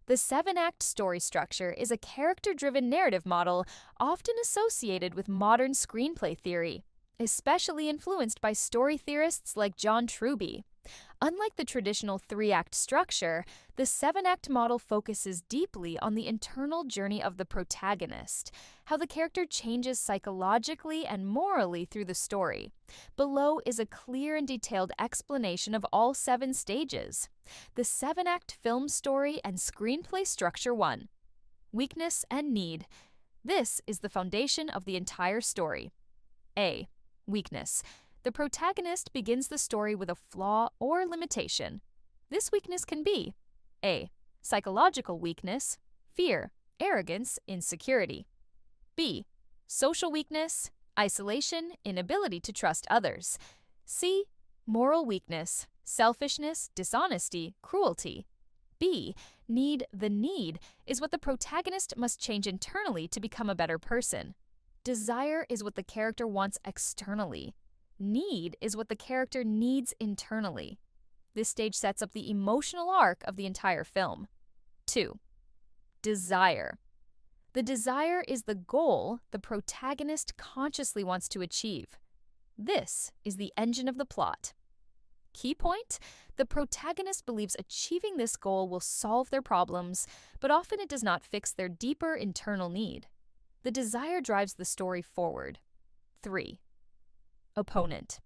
The seven-act story structure is a character-driven narrative model often associated with modern screenplay theory, especially influenced by story theorists like John Truby. Unlike the traditional three-act structure, the seven-act model focuses deeply on the internal journey of the protagonist, how the character changes psychologically and morally through the story. Below is a clear and detailed explanation of all seven stages. The seven-act film story and screenplay structure 1. Weakness and need. This is the foundation of the entire story. A. Weakness. The protagonist begins the story with a flaw or limitation. This weakness can be A. Psychological weakness, fear, arrogance, insecurity. B. Social weakness, isolation, inability to trust others. C. Moral weakness, selfishness, dishonesty, cruelty. B. Need. The need is what the protagonist must change internally to become a better person. Desire is what the character wants externally. Need is what the character needs internally. This stage sets up the emotional arc of the entire film. 2. Desire. The desire is the goal the protagonist consciously wants to achieve. This is the engine of the plot. Key point: the protagonist believes achieving this goal will solve their problems, but often it does not fix their deeper internal need. The desire drives the story forward. 3. Opponent.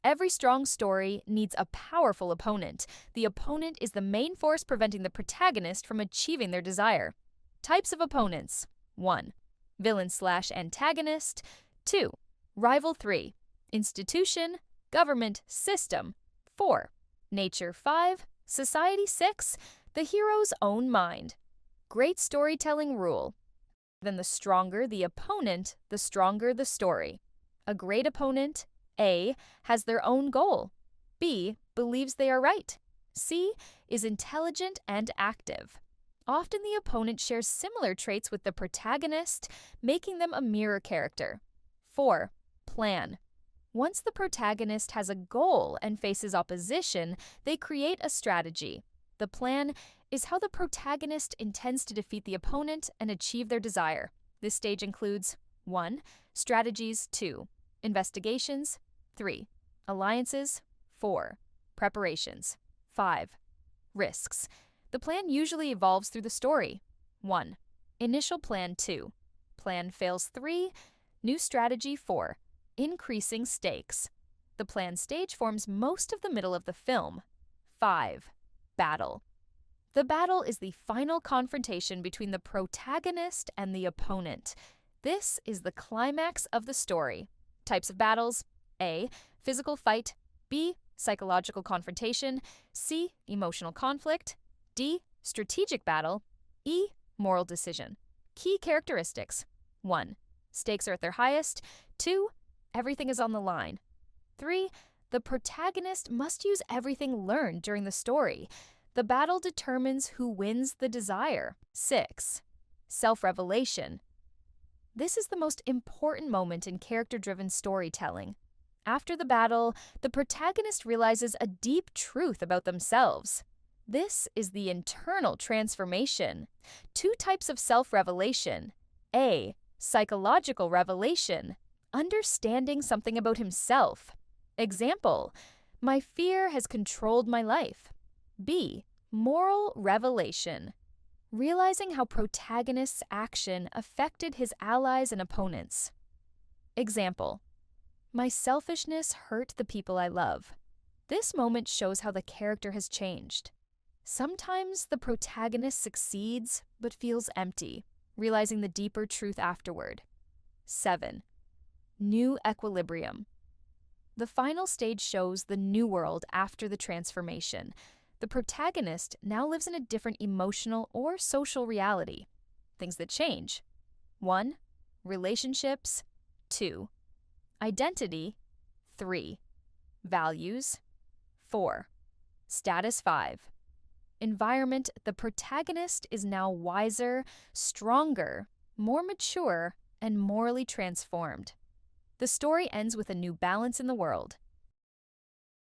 Every strong story needs a powerful opponent. The opponent is the main force preventing the protagonist from achieving their desire. Types of opponents. 1. Villain/antagonist. 2. Rival. 3. Institution, government, system. 4. Nature. 5. Society. 6. The hero's own mind. Great storytelling rule. Then the stronger the opponent, the stronger the story. A great opponent, A, has their own goal. B, believes they are right. C, is intelligent and active. Often the opponent shares similar traits with the protagonist, making them a mirror character. 4. Plan. Once the protagonist has a goal and faces opposition, they create a strategy. The plan is how the protagonist intends to defeat the opponent and achieve their desire. This stage includes 1. Strategies. 2. Investigations. 3. Alliances. 4. Preparations. 5. Risks. The plan usually evolves through the story. 1. Initial plan. 2. Plan fails. 3. New strategy. 4. Increasing stakes. The plan stage forms most of the middle of the film. 5. Battle. The battle is the final confrontation between the protagonist and the opponent. This is the climax of the story. Types of battles. A. Physical fight. B. Psychological confrontation. C. Emotional conflict. D. Strategic battle. E. Moral decision. Key characteristics. 1. Stakes are at their highest. 2. Everything is on the line. 3. The protagonist must use everything learned during the story. The battle determines who wins the desire. 6. Self-revelation. This is the most important moment in character-driven storytelling. After the battle, the protagonist realizes a deep truth about themselves. This is the internal transformation. 2 types of self-revelation. A. Psychological revelation. Understanding something about himself. Example: my fear has controlled my life. B. Moral revelation. Realizing how protagonist's action affected his allies and opponents. Example: my selfishness hurt the people I love. This moment shows how the character has changed. Sometimes the protagonist succeeds but feels empty, realizing the deeper truth afterward. 7. New equilibrium. The final stage shows the new world after the transformation. The protagonist now lives in a different emotional or social reality. Things that change. 1. Relationships. 2. Identity. 3. Values. 4. Status. 5. Environment. The protagonist is now wiser, stronger, more mature, and morally transformed. The story ends with a new balance in the world.